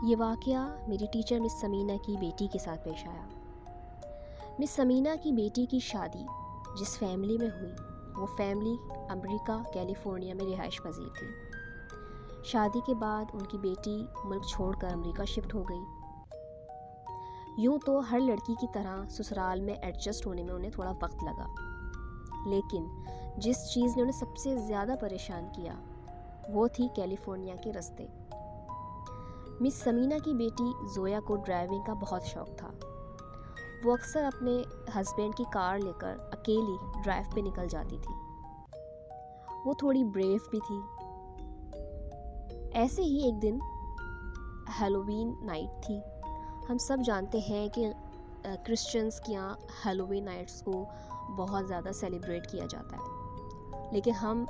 ये वाक़या मेरी टीचर मिस समीना की बेटी के साथ पेश आया। मिस समीना की बेटी की शादी जिस फैमिली में हुई, वो फैमिली अमेरिका कैलिफोर्निया में रिहाइश पजीर थी। शादी के बाद उनकी बेटी मुल्क छोड़कर अमेरिका शिफ्ट हो गई। यूँ तो हर लड़की की तरह ससुराल में एडजस्ट होने में उन्हें थोड़ा वक्त लगा, लेकिन जिस चीज़ ने उन्हें सबसे ज़्यादा परेशान किया वो थी कैलिफोर्निया के रास्ते। मिस समीना की बेटी जोया को ड्राइविंग का बहुत शौक़ था। वो अक्सर अपने हस्बैंड की कार लेकर अकेली ड्राइव पे निकल जाती थी। वो थोड़ी ब्रेव भी थी। ऐसे ही एक दिन हैलोवीन नाइट थी। हम सब जानते हैं कि क्रिश्चियंस के यहाँ हैलोवीन नाइट्स को बहुत ज़्यादा सेलिब्रेट किया जाता है, लेकिन हम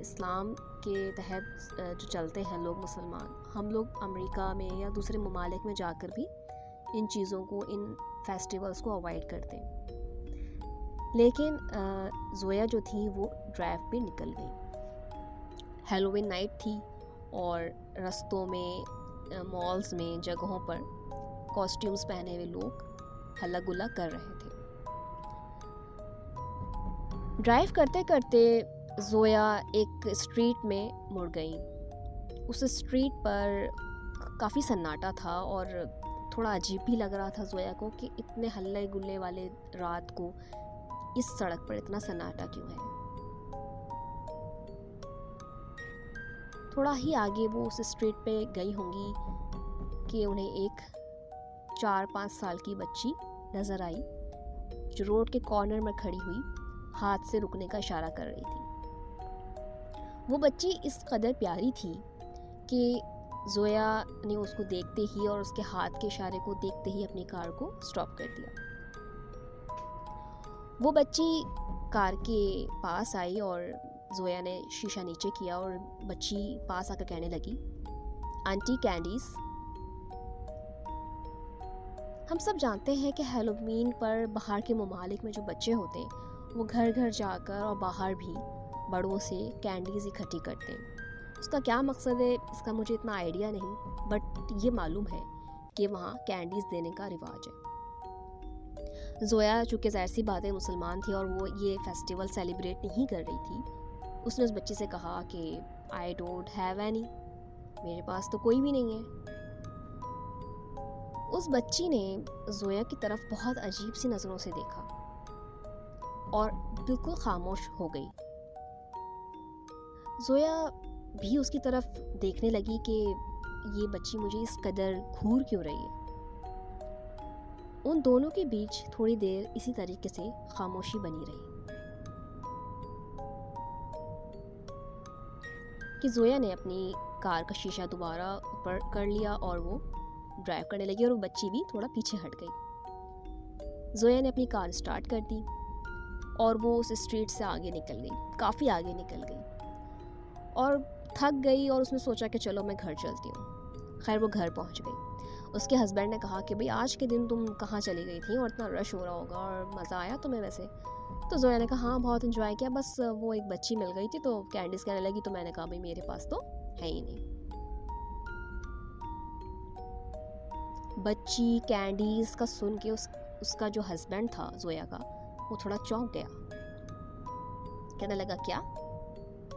इस्लाम के तहत जो चलते हैं लोग मुसलमान, हम लोग अमेरिका में या दूसरे ममालिक में जाकर भी इन चीज़ों को, इन फेस्टिवल्स को अवॉइड करते हैं। लेकिन जोया जो थी वो ड्राइव पे निकल गई। हैलोवीन नाइट थी और रास्तों में, मॉल्स में, जगहों पर कॉस्ट्यूम्स पहने हुए लोग हल्ला गुल्ला कर रहे थे। ड्राइव करते करते जोया एक स्ट्रीट में मुड़ गई। उस स्ट्रीट पर काफ़ी सन्नाटा था और थोड़ा अजीब भी लग रहा था जोया को कि इतने हल्ले गुल्ले वाले रात को इस सड़क पर इतना सन्नाटा क्यों है। थोड़ा ही आगे वो उस स्ट्रीट पे गई होंगी कि उन्हें एक 4-5 साल की बच्ची नज़र आई जो रोड के कॉर्नर में खड़ी हुई हाथ से रुकने का इशारा कर रही थी। वो बच्ची इस कदर प्यारी थी कि जोया ने उसको देखते ही और उसके हाथ के इशारे को देखते ही अपनी कार को स्टॉप कर दिया। वो बच्ची कार के पास आई और जोया ने शीशा नीचे किया और बच्ची पास आकर कहने लगी, आंटी कैंडीज। हम सब जानते हैं कि हैलोवीन पर बाहर के ममालिक में जो बच्चे होते हैं वो घर घर जाकर और बाहर भी बड़ों से कैंडीज़ इकट्ठी करते हैं। उसका क्या मकसद है इसका मुझे इतना आइडिया नहीं, बट ये मालूम है कि वहाँ कैंडीज़ देने का रिवाज है। जोया चूँकि ज़ाहिर सी बात है मुसलमान थी और वो ये फेस्टिवल सेलिब्रेट नहीं कर रही थी। उसने उस बच्ची से कहा कि आई डोंट हैव एनी, मेरे पास तो कोई भी नहीं है। उस बच्ची ने जोया की तरफ बहुत अजीब सी नज़रों से देखा और बिल्कुल खामोश हो गई। जोया भी उसकी तरफ देखने लगी कि ये बच्ची मुझे इस कदर घूर क्यों रही है। उन दोनों के बीच थोड़ी देर इसी तरीके से खामोशी बनी रही कि जोया ने अपनी कार का शीशा दोबारा ऊपर कर लिया और वो ड्राइव करने लगी और वो बच्ची भी थोड़ा पीछे हट गई। जोया ने अपनी कार स्टार्ट कर दी और वो उस स्ट्रीट से आगे निकल गई, काफ़ी आगे निकल गई और थक गई और उसने सोचा कि चलो मैं घर चलती हूँ। खैर वो घर पहुँच गई। उसके हस्बैंड ने कहा कि भाई आज के दिन तुम कहाँ चली गई थी और इतना रश हो रहा होगा और मज़ा आया तुम्हें वैसे? तो जोया ने कहा हाँ बहुत इन्जॉय किया, बस वो एक बच्ची मिल गई थी तो कैंडीज़ कहने लगी तो मैंने कहा भाई मेरे पास तो है ही नहीं। बच्ची कैंडीज़ का सुन के उसका जो हस्बैंड था जोया का, वो थोड़ा चौंक गया। कहने लगा क्या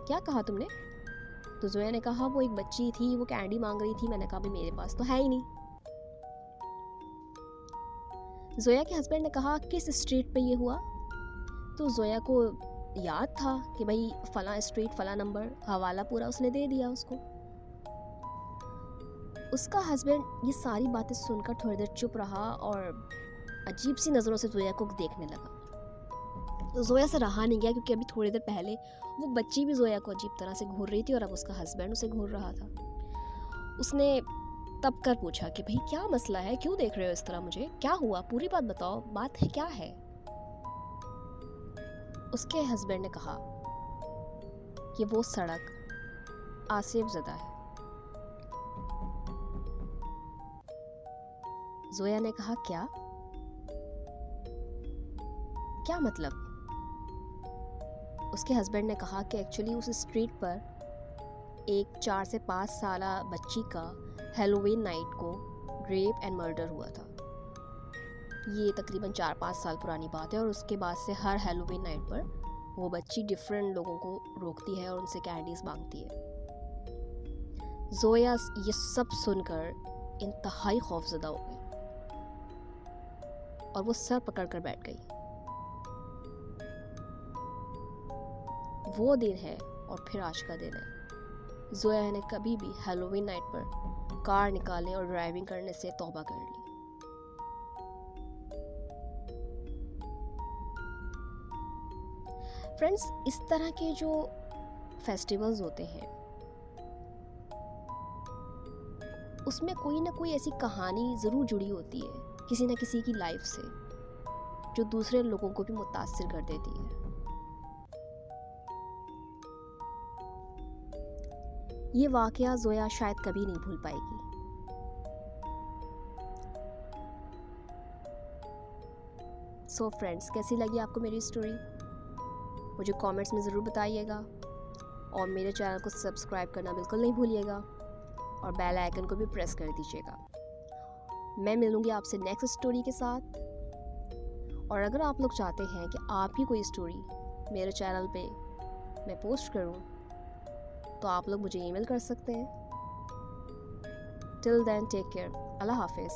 क्या कहा तुमने? तो जोया ने कहा वो एक बच्ची थी, वो कैंडी मांग रही थी, मैंने कहा भाई मेरे पास तो है ही नहीं। जोया के हस्बैंड ने कहा किस स्ट्रीट पे ये हुआ? तो जोया को याद था कि भाई फला स्ट्रीट, फला नंबर, हवाला पूरा उसने दे दिया उसको। उसका हस्बैंड ये सारी बातें सुनकर थोड़ी देर चुप रहा और अजीब सी नज़रों से जोया को देखने लगा। तो जोया से रहा नहीं गया क्योंकि अभी थोड़ी देर पहले वो बच्ची भी जोया को अजीब तरह से घूर रही थी और अब उसका हस्बैंड उसे घूर रहा था। उसने तब कर पूछा कि भाई क्या मसला है, क्यों देख रहे हो इस तरह मुझे, क्या हुआ, पूरी बात बताओ, बात है क्या है? उसके हस्बैंड ने कहा कि वो सड़क आसिफ ज़दा है। जोया ने कहा क्या क्या मतलब? उसके हस्बैंड ने कहा कि एक्चुअली उस स्ट्रीट पर एक 4 से 5 साला बच्ची का हैलोवीन नाइट को रेप एंड मर्डर हुआ था। ये तकरीबन 4-5 साल पुरानी बात है और उसके बाद से हर हैलोवीन नाइट पर वो बच्ची डिफरेंट लोगों को रोकती है और उनसे कैंडीज़ मांगती है। ज़ोया ये सब सुनकर इंतहाई खौफज़दा हो गई और वो सर पकड़ कर बैठ गई। वो दिन है और फिर आज का दिन है। ज़ोया ने कभी भी हैलोवीन नाइट पर कार निकालने और ड्राइविंग करने से तौबा कर ली। फ्रेंड्स, इस तरह के जो फेस्टिवल्स होते हैं उसमें कोई ना कोई ऐसी कहानी ज़रूर जुड़ी होती है किसी न किसी की लाइफ से, जो दूसरे लोगों को भी मुतासिर कर देती है। ये वाक़या ज़ोया शायद कभी नहीं भूल पाएगी। सो फ्रेंड्स, कैसी लगी आपको मेरी स्टोरी? मुझे कमेंट्स में ज़रूर बताइएगा और मेरे चैनल को सब्सक्राइब करना बिल्कुल नहीं भूलिएगा और बेल आइकन को भी प्रेस कर दीजिएगा। मैं मिलूँगी आपसे नेक्स्ट स्टोरी के साथ। और अगर आप लोग चाहते हैं कि आपकी कोई स्टोरी मेरे चैनल पे मैं पोस्ट करूँ तो आप लोग मुझे ईमेल कर सकते हैं। Till then take care. अल्लाह हाफिज़।